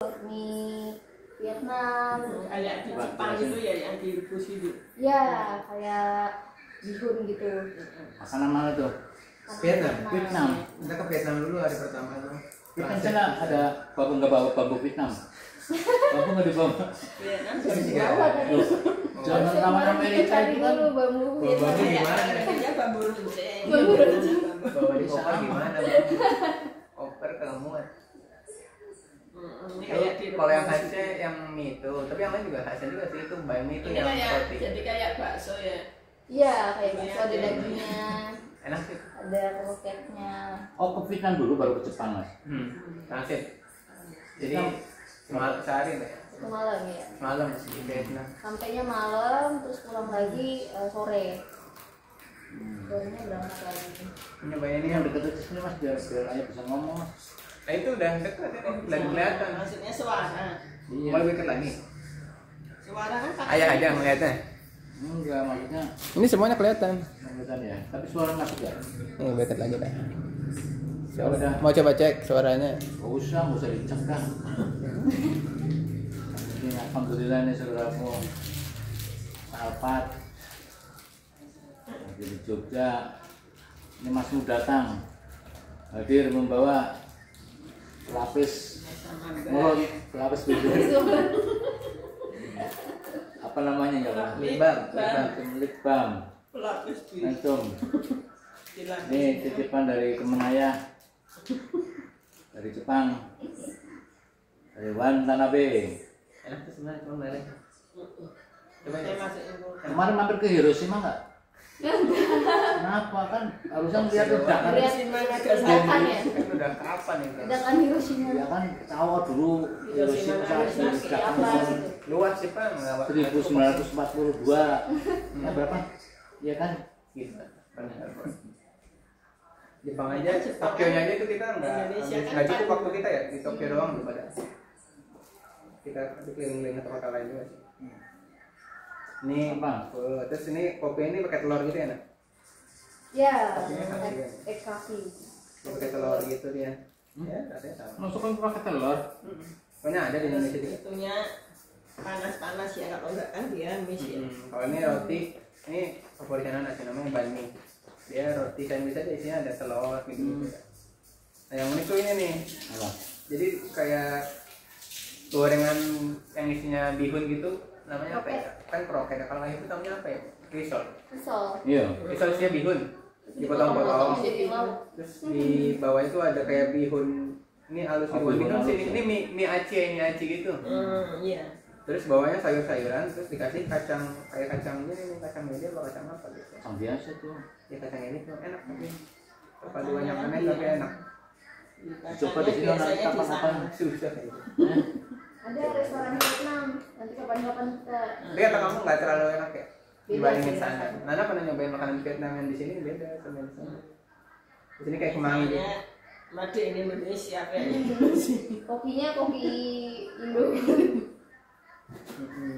mie Vietnam, kayak di Jepang itu ya yang direbus itu. Ya, kayak bihun gitu. Makanan mana tuh? Vietnam. Kita ke Vietnam dulu hari pertama tuh. Vietnam sana ada bambu nggak bawa bambu Vietnam? Bambu nggak dibawa? Vietnam Bawa tadi. Jangan taman Amerika Cari itu kan. dulu bambu Vietnam. Bambu gimana? Katanya bambu runcing. Bambu runcing. Bawa di koper gimana? Koper kemuat. Kalau yang khasnya yang mie itu, tapi yang lain juga khasnya juga sih itu mie itu Ini yang kayak roti. jadi kayak bakso ya. Iya, kayak gitu ada dagingnya, Enak sih. ada kroketnya. Oh ke Vietnam dulu baru ke Jepang mas. Transit. Jadi sehari deh. Itu malam ya. Malam masih di Vietnam. Sampainya malam, terus pulang lagi sore. Sorenya berangkat lagi. Nyobain Ini ini yang yang deket sini mas biar ayah bisa ngomong mas. Nah itu udah dekat ini, lagi kelihatan. Maksudnya suara. Iya. Mau lebih dekat lagi. Suara kan pakai. Ayah aja ngeliatnya. Enggak maksudnya Ini semuanya kelihatan. kelihatan ya. Tapi suara masuk ya. Ini dekat lagi dah. Ya udah. Mau coba cek suaranya. Gak usah dicegah. Ini alhamdulillah nih saudaraku. Sahabat. Lagi di Jogja. Ini Mas Mu datang. Hadir membawa pelapis mulut, pelapis bibir. Apa namanya ya Pak? Lip balm. Lip balm. Pelapis di. Antum. Ini titipan dari teman ayah dari Jepang, dari Watanabe. Enak tuh sebenarnya cuma merek. Coba Saya ya. masukin kulkas. Kemarin mampir ke Hiroshima nggak? Kenapa kan harusnya lihat ledakan. Lihat ledakan ya. Kan udah kapan ini? Ledakan Hiroshima. Ya kan tahu dulu Hiroshima saat Hiroshima kayak apa ledakan gitu. Luas sih Pak, nggak 1942. Ya berapa? Ya kan? Gitu. Jepang aja, Tokyo-nya aja itu kita nggak cukup waktu kita ya di Tokyo doang belum ada. Kita keliling-keliling ke kota lain juga sih. Ini Apa? terus ini kopi ini pakai telur gitu ya nak? Ya, Kopinya khas juga. egg coffee. Pakai telur gitu dia. Ya, rasanya sama. Masuk kan pakai telur. Pokoknya ada di Indonesia juga. Itunya panas-panas ya, kalau enggak kan dia misin. Kalau ini roti, ini favorit anak sih namanya banh mi. Dia roti sandwich aja isinya ada telur gitu. Nah yang unik tuh ini nih. Apa? Jadi kayak gorengan yang isinya bihun gitu, namanya apa ya? Kan kroket. Kalau nggak itu namanya apa ya? Risol. Risol. Iya. Risol isinya bihun. Dipotong-potong. Jadi lauk. Terus di bawah itu ada kayak bihun. Ini halus Oh, bihun. bihun Ini, halus, ini mie aci gitu. Iya. Terus bawahnya sayur-sayuran, terus dikasih kacang kayak kacang ini kacang media atau kacang apa gitu. Yang biasa tuh. Ya kacang ini tuh enak tapi perpaduannya aneh tapi enak. Coba di sini nanti kapan-kapan. Susah gitu. Ada restoran Vietnam. Nanti kapan-kapan kita. Tapi kata kamu nggak terlalu enak ya? Beda Dibandingin sih, sana. rasanya. Nana pernah nyobain makanan Vietnam yang di sini beda sama di sana. Di sini kayak kemangi gitu. Made in Indonesia kayaknya. Kopinya kopi Indo.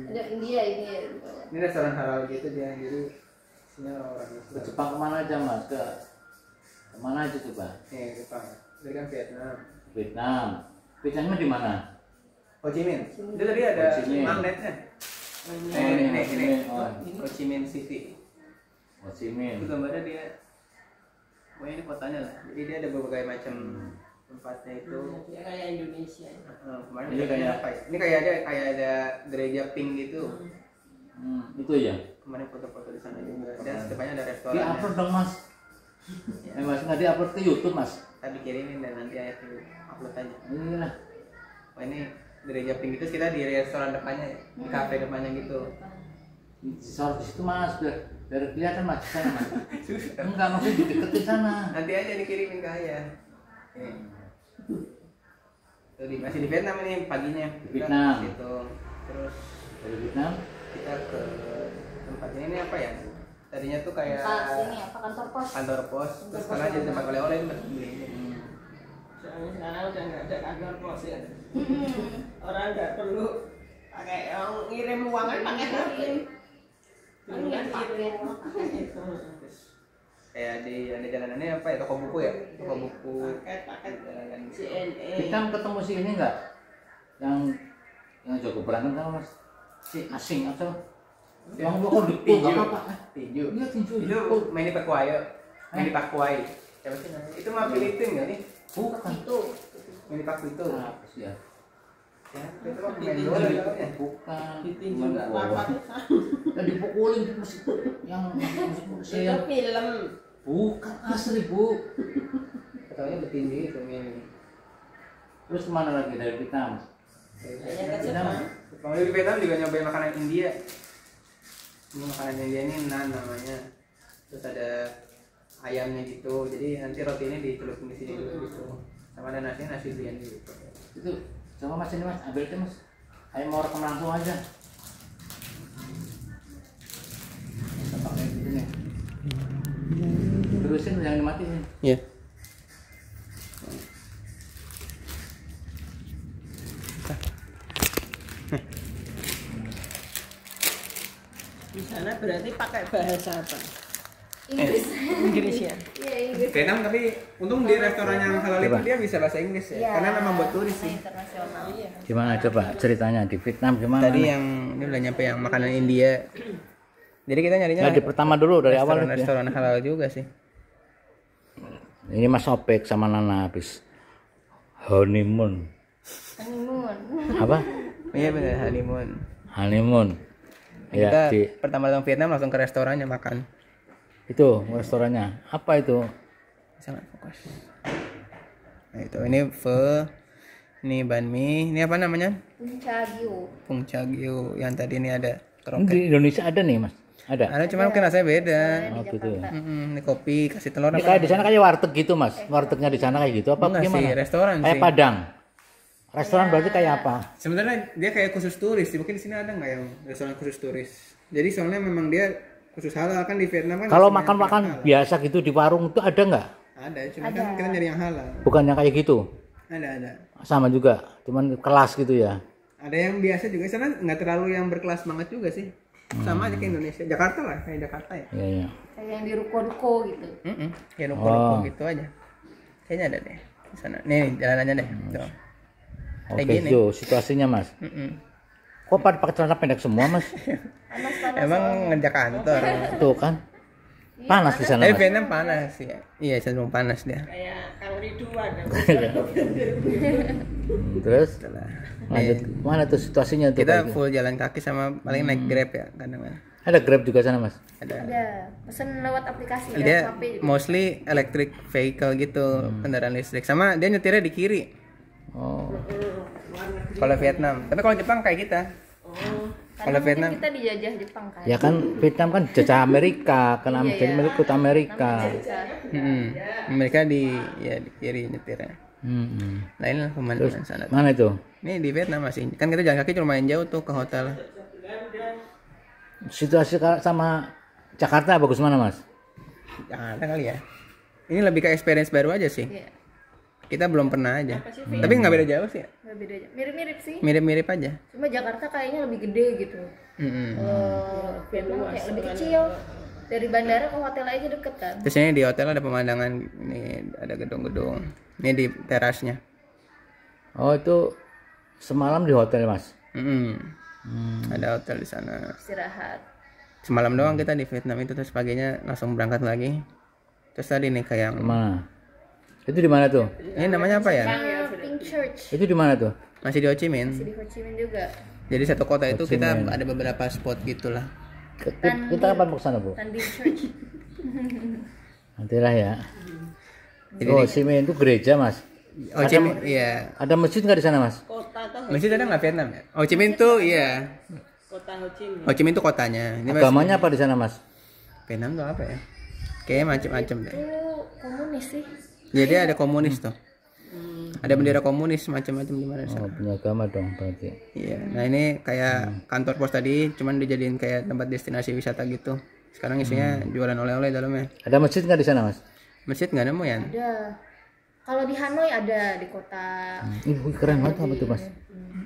Ada India ini ya. Ini restoran halal gitu dia, jadi isinya orang Ke Islam. Jepang kemana aja mas? Kemana aja coba? Nih Jepang, ini kan Vietnam. Vietnam. Vietnamnya di mana? Ho Chi Minh. Itu tadi ada Ho Chi Minh. magnetnya. Ini. Oh, Ho Chi Minh City. Ho Chi Minh. Itu gambarnya dia. Pokoknya ini kotanya lah. Jadi dia ada berbagai macam tempatnya itu. Dia kayak Indonesia. Kemarin Ini kayak apa ya? Ini kayak ada gereja pink gitu. Itu ya. Kemarin foto-foto di sana juga. Dan depannya ada Di restoran. upload dong mas. Mas nggak di upload ke YouTube mas. Tadi kirimin dan nanti ayah upload aja. Ini lah. Wah ini gereja pink itu kita di restoran depannya, ya? Di kafe depannya gitu. Soal di situ mas, biar kelihatan mas di sana mas. Susah. Enggak maksudnya dideketin sana. Nanti aja dikirimin ke ayah. Tuh, masih di Vietnam ini paginya. Di Vietnam. Gitu. Terus Dari Vietnam. kita ke tempatnya ini apa ya? Tadinya tuh kayak Ini apa kantor pos? kantor pos, terus sekarang jadi tempat oleh-oleh ini beli. Soalnya sekarang udah nggak ada kantor pos ya. Orang nggak perlu pakai ngirim uang kan pakai HP. Dulu kan kirim pakai itu. Terus kayak di ada jalanannya apa ya, toko buku ya, toko buku Paket jalan CNE. Vietnam ketemu si ini enggak? yang jago berantem sama mas si asing atau yang lo kok dipukul apa? Tinju. Iya tinju. Itu Manny Pacquiao. Manny Pacquiao. Siapa sih namanya? Itu mah Filipin nggak nih? Bukan. Itu Manny Pacquiao. Apa sih ya? Ya, itu mah pemain bola namanya. Bukan. Ditinju Main nggak bola. apa-apa. Dan dipukulin musik yang musik Itu film. bukan asli bu. Katanya bertinju itu Manny. Terus kemana lagi dari Vietnam? Hanya ke Jepang. Kalau di Vietnam juga nyobain makanan India. Ini makanan India ini naan namanya. Terus ada ayamnya gitu. Jadi nanti rotinya dicelupin di sini dulu gitu. Sama ada nasi biryani gitu. Itu coba mas ini mas ambil itu mas. Ayo mau rekam langsung aja. Kita pakai gitu nih. Terusin jangan dimatiin. Iya. Di sana berarti pakai bahasa apa? Inggris. Inggris ya. Iya Inggris. Vietnam tapi untung di restoran yang halal itu Coba. dia bisa bahasa Inggris ya. Iya, Karena memang buat turis sih. internasional. Iya. Gimana coba ceritanya di Vietnam gimana? Tadi yang ini udah nyampe yang makanan India. Jadi kita nyarinya Nah, di pertama dulu dari awal ya. restoran halal juga sih. Ini Mas Opek sama Nana habis honeymoon. Honeymoon. Apa? Iya benar honeymoon. Honeymoon. Ya, Kita di pertama datang Vietnam langsung ke restorannya makan. itu restorannya. Apa itu? Sangat fokus. Nah, itu ini pho, ini banh mi, ini apa namanya? Puncagio. Pung Chagyo. Yang tadi ini ada Ini kroket. di Indonesia ada nih, Mas. Ada. Ada cuma mungkin rasanya beda. Oh, gitu ya. Ini kopi kasih telur Ini apa? kayak di sana kayak warteg gitu, Mas. Wartegnya di sana kayak gitu apa Enggak gimana? sih, restoran Kayak sih. Padang. Restoran berarti kayak apa? Sebenarnya dia kayak khusus turis. Mungkin di sini ada nggak yang restoran khusus turis? Jadi soalnya memang dia khusus halal kan di Vietnam kan. Kalau restoran makan-makan yang halal. biasa gitu di warung itu ada nggak? Ada, cuma kan kita nyari yang halal. Bukannya kayak gitu? Ada. Sama juga, cuman kelas gitu ya. Ada yang biasa juga. Sana nggak terlalu yang berkelas banget juga sih. Sama aja kayak Indonesia. Jakarta lah, kayak Jakarta ya. Iya, iya. Kayak yang di ruko-ruko gitu. Kayak ruko-ruko Oh. gitu aja. Kayaknya ada deh di sana. Nih jalanannya deh. Tuh. Kayak Oke, gini. itu situasinya, Mas. Kok pada pakai celana pendek semua, Mas? Panas-panas. Emang ngejak kantor. Tuh kan. Panas di sana, Tapi Mas. Vietnam panas ya. Iya, cenderung panas dia. Kayak Kang Ridwan. Terus lanjut mana tuh situasinya tuh? Kita kayak gitu? full jalan kaki sama paling naik Grab ya kadang-kadang. Ada Grab juga sana, Mas. Ada. Ada. Pesen lewat aplikasi ya, Dia HP juga. mostly electric vehicle gitu, kendaraan listrik. Sama dia nyetirnya di kiri. Oh. Kalau Vietnam. Tapi kalau Jepang kayak kita. Karena Kalau Vietnam mungkin kita dijajah Jepang kan. Ya kan Vietnam kan jajah Amerika, kan Iya, jadi iya. ikut Amerika. mereka di kiri nyetirnya. Nah inilah pemandangan sana. Mana itu? Ini di Vietnam masih. Kan kita jalan kaki cuma lumayan jauh tuh ke hotel. Situasi sama Jakarta bagus mana, Mas? Jangan ada kali ya. Ini lebih ke experience baru aja sih. Iya. Kita belum pernah aja. Tapi nggak beda jauh sih. Nggak beda aja. Mirip-mirip sih. Mirip-mirip aja. Cuma Jakarta kayaknya lebih gede gitu. Vietnam kayak lebih kecil. Dari bandara ke hotel aja deket kan. Terus ini di hotel ada pemandangan, ini ada gedung-gedung. Ini di terasnya. Oh, itu semalam di hotel, Mas. Ada hotel di sana. Istirahat. Semalam doang kita di Vietnam itu, terus paginya langsung berangkat lagi. Terus tadi nih kayak Mana? Itu di mana tuh? ini namanya apa ya? Pink Church. Itu di mana tuh? Masih di Ho Chi Minh. Di Ho Chi Minh juga. Jadi satu kota itu Ho Chi kita Minh. ada beberapa spot gitulah. Kita kapan mau ke sana, Bu? Tanding Church. Nantilah ya. Oh, Simen itu gereja, Mas. Ho Chi Minh, iya. Ada masjid nggak di sana, Mas? Kota tuh Masih ada nggak Vietnam ya? Ho Chi Minh tuh iya. kota Ho Chi Minh. Ho Chi Minh tuh kotanya. Ini Agamanya apa di sana, Mas? Vietnam tuh apa ya? Kayaknya macem-macem deh. Itu komunis sih. Jadi ada komunis tuh. Ada bendera komunis macam-macam di mana Oh, sana. punya agama dong berarti. Iya. Nah ini kayak kantor pos tadi, cuman dijadiin kayak tempat destinasi wisata gitu. Sekarang isinya jualan oleh-oleh dalamnya. Ada masjid nggak di sana, Mas? Masjid nggak nemu ya? Ada. Kalau di Hanoi ada di kota. Ih, keren banget apa tuh, Mas?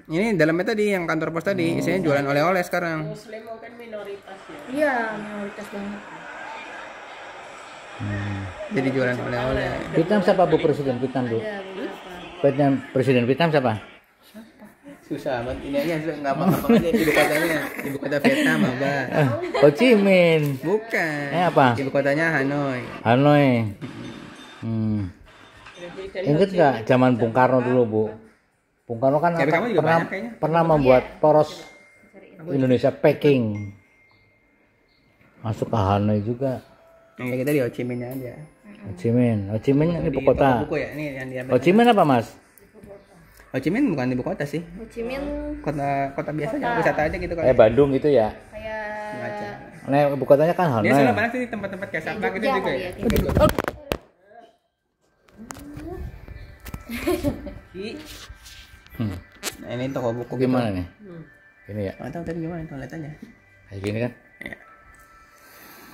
Ini dalamnya tadi yang kantor pos tadi, isinya jualan oleh-oleh sekarang. Muslim mungkin minoritas ya. Iya, minoritas banget. Jadi jualan oleh-oleh. Vietnam siapa Bu presiden Vietnam, Bu? Ada beberapa. Vietnam presiden Vietnam siapa? Susah amat. Ini aja gampang-gampang aja. Ibu kota Vietnam apa? Ho Chi Minh. Bukan. Apa? Ibu kotanya Hanoi. Hanoi. Ingat nggak zaman Bung Karno dulu, Bu? Bung Karno kan Kayak kamu juga pernah banyak kayaknya. pernah membuat poros Indonesia Peking. Masuk ke Hanoi juga. Yang kayak kita di Ho Chi Minh aja. Ho Chi Minh. Ho Chi Minh ini ibu Di kota. toko buku ya, ini yang di Ho Chi Minh apa, Mas? Ho Chi Minh bukan ibu kota sih. Ho Chi Minh Kota biasa aja, wisata aja gitu kali. Bandung gitu ya. kayak Nah, ibu kotanya kan Dia Hanoi. sana banyak sih tempat-tempat kayak Sabang gitu Jogja juga kali ya. ya, kayak gitu. Nah ini toko buku Gimana gitu. nih? Ini ya. Nggak tahu tadi gimana tuh lihat aja. Kayak gini kan? Ya.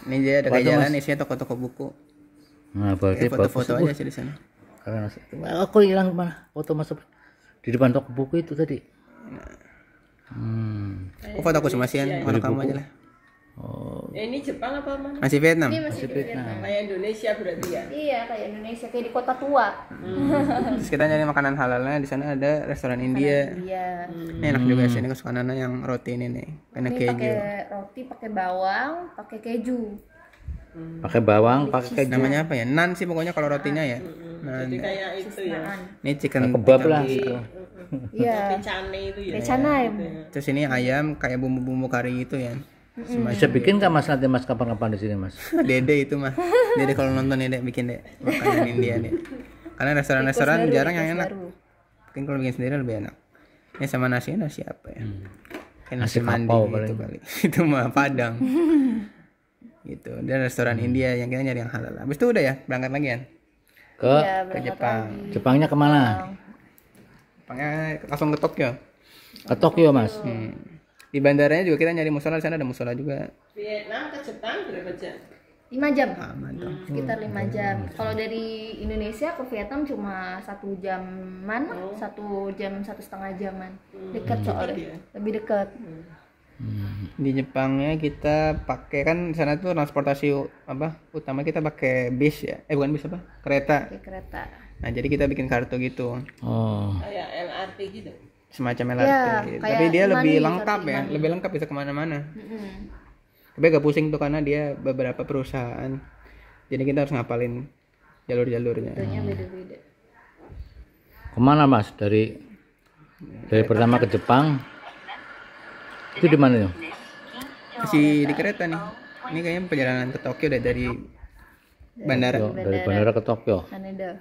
Ini dia ada kayak Waduh, jalan Mas. isinya toko-toko buku. Nah, berarti Kayak foto-foto aja sih di sana. Karena aku hilang mana? Foto masuk di depan toko buku itu tadi. Aku foto aku sama Sian, foto kamu aja lah. Oh, Ini Jepang apa mana? Masih Vietnam. Ini masih di Vietnam. Kayak Indonesia berarti ya. Iya, kayak Indonesia, kayak di kota tua. Terus kita nyari makanan halalnya, di sana ada restoran India. Iya. Ini enak juga sih, ini kesukaan Nana yang roti ini nih, karena Ini keju. pakai roti, pakai bawang, pakai keju. pakai bawang, pakai keju. Namanya apa ya? Nan sih pokoknya kalau rotinya ya. Nan. Jadi kayak itu ya. Naan. Ini chicken Kebab lah gitu. Iya. Cane itu ya. Recana ya. Terus ini ayam kayak bumbu-bumbu kari gitu ya. Bisa bikin nggak Mas nanti Mas kapan-kapan di sini Mas? Dede itu mah. Dede kalau nonton Dede bikin deh makanan India deh. Karena restoran-restoran Baru, jarang yang request enak. baru. Mungkin kalau bikin sendiri lebih enak. Ini sama nasi apa ya? Kayak nasi Nasi mandi kapau gitu paling. kali. Itu mah Padang. Gitu. Dan restoran India yang kita nyari yang halal. Habis itu udah ya berangkat lagi ya. Ke Iya, Ke berangkat Jepang. lagi. Jepangnya kemana? Jepangnya langsung ke Tokyo. Ke Tokyo Mas. Di bandaranya juga kita nyari musola, di sana ada musola juga. Vietnam ke Jepang berapa jam? 5 jam. Aman tuh. Sekitar 5 jam. Kalau dari Indonesia ke Vietnam cuma 1 jaman, 1 jam 1,5 jaman. Dekat soalnya. Lebih dekat. Di Jepangnya kita pakai kan di sana tuh transportasi apa? Utama kita pakai bis ya. Bukan bis apa? Kereta. Pakai kereta. Nah, jadi kita bikin kartu gitu. Oh. Kayak LRT gitu. Semacam LRT Ya, gitu. kayak Tapi dia Imani, lebih kartu lengkap ya. Imani. Lebih lengkap bisa kemana-mana. Mm-mm. Tapi agak pusing tuh karena dia beberapa perusahaan. Jadi kita harus ngapalin jalur-jalurnya. Rutenya beda-beda. Kemana Mas? Dari pertama ke Jepang. Itu di mana tuh? Masih di kereta nih. Ini kayaknya perjalanan ke Tokyo dari bandara. Dari bandara ke Tokyo. Kaneda.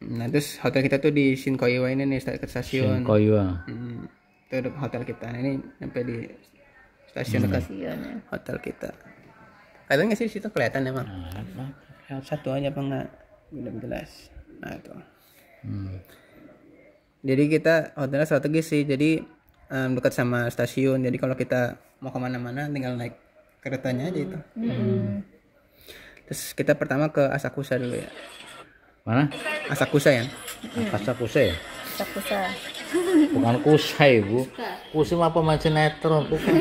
Nah, terus hotel kita tuh di Shinkoiwa ini nih ke stasiun. Shinkoiwa. Itu hotel kita. Nah, ini sampai di stasiun dekat Stasiunnya. hotel kita. Kelihatan nggak sih di situ kelihatan emang? Satu aja apa enggak? Belum jelas. Nah, itu. Jadi kita hotelnya strategis sih. Jadi dekat sama stasiun. Jadi kalau kita mau kemana-mana tinggal naik keretanya aja itu. Terus kita pertama ke Asakusa dulu ya. Mana? Asakusa ya. Asakusa ya? Sakusa. Bukan Kusai Bu. Kusai apa pemain sinetron? Bukan.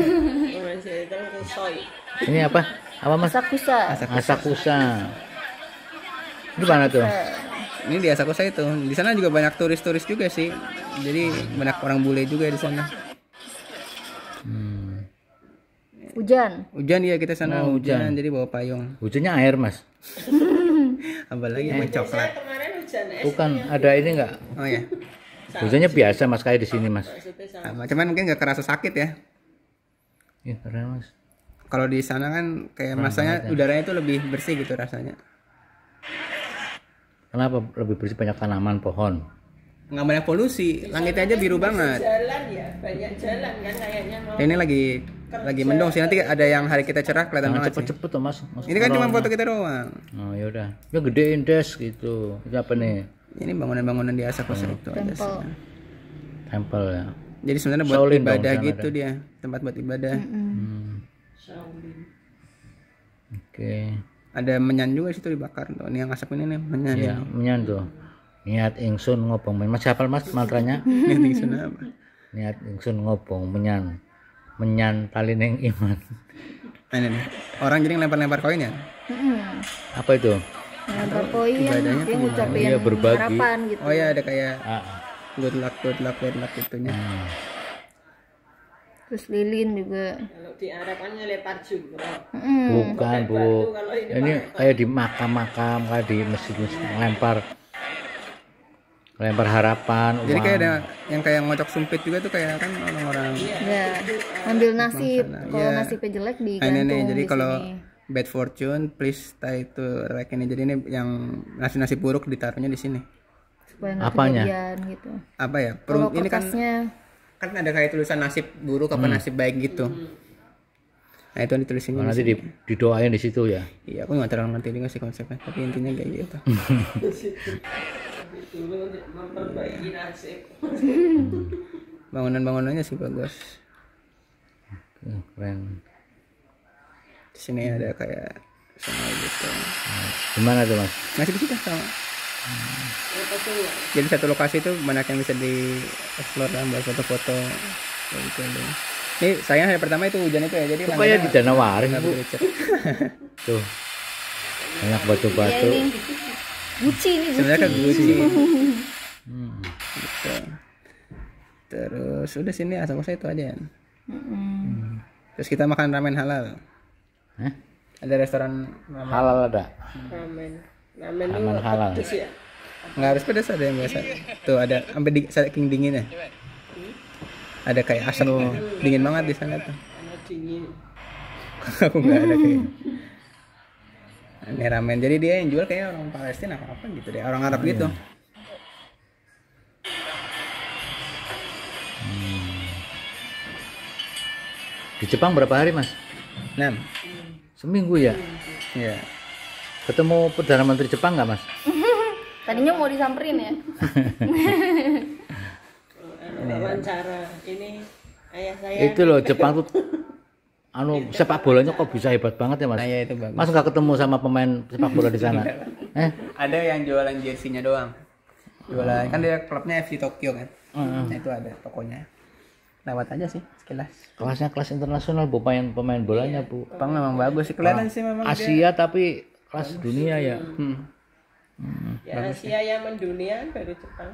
Masih itu kusoi. Ini apa? Apa Mas? Sakusa. Asakusa. Di mana tuh? Ini di Asakusa itu. Di sana juga banyak turis-turis juga sih. Jadi banyak orang bule juga di sana. Hujan. Hujan ya kita sana Oh, hujan. hujan. Jadi bawa payung. Hujannya air Mas. Apalagi sama coklat. Kemarin hujan es. Bukan ada ini enggak? Oh ya. Hujannya biasa Mas kayak di sini Mas. Maksudnya sama. Sama. Cuman mungkin nggak kerasa sakit ya. Iya keren Mas. Kalau di sana kan kayak masanya udaranya itu lebih bersih gitu rasanya. Kenapa lebih bersih banyak tanaman pohon? Nggak banyak polusi. Langitnya aja biru banget. Jalan ya, banyak jalan kan kayaknya mau. Ini lagi mendung sih. Nanti ada yang hari kita cerah kelihatan Jangan banget sih. cepet-cepet tuh Mas. Ini kan cuma foto kita doang. Oh ya udah. Ya gedein des gitu. Itu apa nih? Ini bangunan-bangunan di Asakusa itu aja sih. Tempel. Tempel ya. Jadi sebenarnya buat Shaolin dong, ibadah sana gitu dia. Tempat buat ibadah. Oke. Ada menyan juga situ dibakar tuh. Ini yang asap ini nih menyan. Iya, menyan tuh. Niat ingsun ngobong men. Mas hafal Mas mantranya? Ini sana apa? Niat ingsun ngobong menyan. Menyan talining iman. Nah, ini nih. Orang jadi lempar-lempar koin ya? Apa itu? Lempar koin, ibadahnya dia tuh ngucapin Iya, berbagi. harapan gitu. Oh ya ada kayak Ah, good luck itunya. Terus lilin juga. Kalau di Arab kan ngelempar jumroh. Bukan Bu, Kalau ini ini kayak di makam-makam, kayak di masjid lempar harapan. Jadi uang. kayak ada yang kayak ngocok sumpit juga tuh kayak kan orang-orang. Ya, ambil nasib. Masalah, Kalau iya. nasibnya jelek Nah, digantung ini jadi di kalau sini. bad fortune please tie to like ini. Jadi ini yang nasib buruk ditaruhnya di sini. Supaya nggak Apanya? kejadian gitu. Apa ya? Kalau Ini kan kertasnya ada kayak tulisan nasib buruk apa nasib baik gitu. Nah, itu ditulisinnya. Oh, nanti didoain di situ ya. Iya, aku nggak terlalu ngerti juga sih konsepnya, tapi intinya kayak gitu. dulu untuk memperbaiki nasib. Bangunan-bangunannya sih bagus. Keren. Di sini ada kayak sama gitu. Gimana tuh Mas? Masih di situ sama. Apa tuh ya? Jadi satu lokasi itu banyak yang bisa di-explore dan buat foto-foto kayak gitu deh. Ini sayang hari pertama itu hujan itu ya, jadi Itu kayak di Danau Waris nggak Bu. begitu licin. Tuh. Banyak ya batu-batu. ini Gucci nih Sebenarnya kan Gucci. Gucci. Hmm. Gitu. Terus udah sini asal-asal itu aja. Terus kita makan ramen halal. Hah? Ada restoran ramen. Halal ada. Ramen. Ramen itu Ramen halal. pedes ya. Nggak harus pedas, ada yang biasa. Tuh ada sampai saking dinginnya. Ada kayak asap dingin banget di sana tuh. Karena dingin. Aku nggak ada kayak. Ini ramen. Jadi dia yang jual kayak orang Palestina apa gitu deh, orang Arab gitu. Di Jepang berapa hari Mas? 6. Seminggu ya? Iya. Ketemu Perdana Menteri Jepang nggak Mas? Tadinya mau disamperin ya. Wawancara ini ayah saya. Itu loh Jepang tuh sepak bolanya kok bisa hebat banget ya Mas? Nah, ya itu bagus. Mas nggak ketemu sama pemain sepak bola di sana? Ada yang jualan jersey-nya doang. Jualan kan dia klubnya FC Tokyo kan. Nah, itu ada tokonya. Lewat aja sih sekilas. Kelasnya kelas internasional Bu, pemain bolanya Bu. Jepang memang bagus sih, kelihatan sih memang dia. Asia tapi kelas dunia ya. Ya Asia yang mendunia baru Jepang.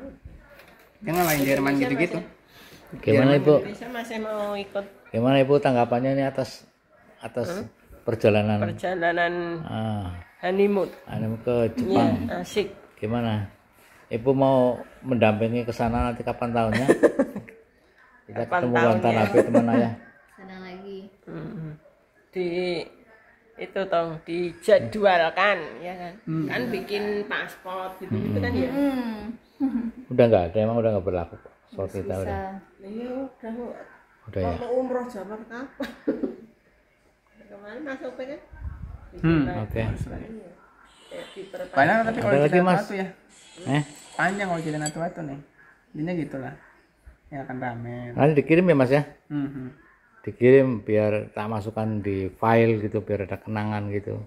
Dia ngalahin Jerman gitu-gitu. Gimana Ibu? Indonesia masih mau ikut Gimana Ibu tanggapannya ini atas perjalanan perjalanan ah, honeymoon. ke Jepang? Ya, asik. Gimana? Ibu mau mendampingi ke sana nanti kapan tahunnya? Kita Kapan ketemu tahunnya? Watanabe teman ayah. Sana lagi. Di itu tong dijadwalkan ya kan. Kan bikin paspor gitu kan ya. Udah nggak ada, emang udah nggak berlaku sport kita udah. Bisa. Iya udah Udah ya. mau umroh zaman kapan? Kemarin masuk kan? Oke. Panjang tapi kalau Ada lagi, cerita Mas? Natu ya. Panjang kalau cerita Natu nih. Intinya gitulah. Ya kan ramen. Nanti dikirim ya Mas ya. Mhm. Dikirim biar tak masukkan di file gitu biar ada kenangan gitu.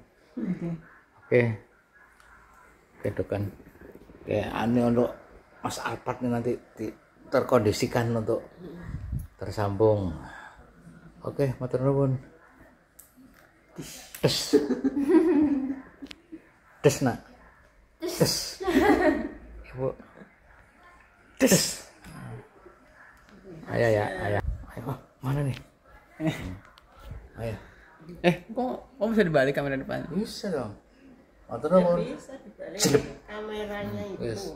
Oke. Oke itu kan. Kayak aneh untuk Mas Alphard nih nanti terkondisikan untuk tersambung. Oke, matur nuwun. Des. Des nak. Des. Ibu. Des. Ayah ya, ayah. Ayo, mana nih? Ayah. Kok bisa dibalik kamera depan? Bisa dong. Matur nuwun. Bisa dibalik kameranya itu. Yes.